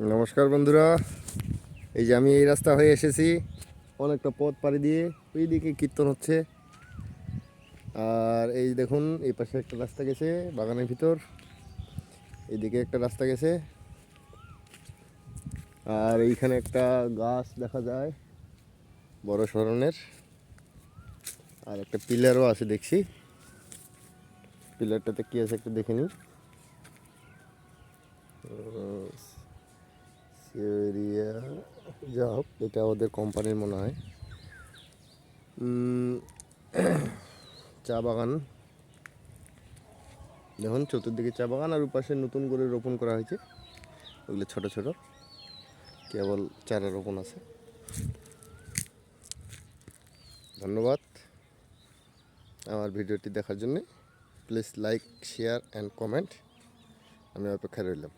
নমস্কার বন্ধুরা, এই যে আমি এই রাস্তা হয়ে এসেছি। অনেকটা পথ পাড়ি দিয়ে ওই দিকে কীর্তন হচ্ছে। আর এই দেখুন, এই পাশে একটা রাস্তা গেছে বাগানের ভিতর, এইদিকে একটা রাস্তা গেছে। আর এইখানে একটা গাছ দেখা যায় বড় ধরনের, আর একটা পিলারও আছে দেখছি। পিলারটাতে কি আছে একটু দেখে নিই। সিওরিয়া, যা হোক, এটা ওদের কোম্পানির মনে হয়। চা বাগান দেখুন, চতুর্দিকে চা বাগান, আর উপাশে নতুন করে রোপণ করা হয়েছে। ওগুলো ছোট ছোট, কেবল চারা রোপণ আছে। ধন্যবাদ আমার ভিডিওটি দেখার জন্যে। Please like, share and comment. আমি অপেক্ষায় রইলাম।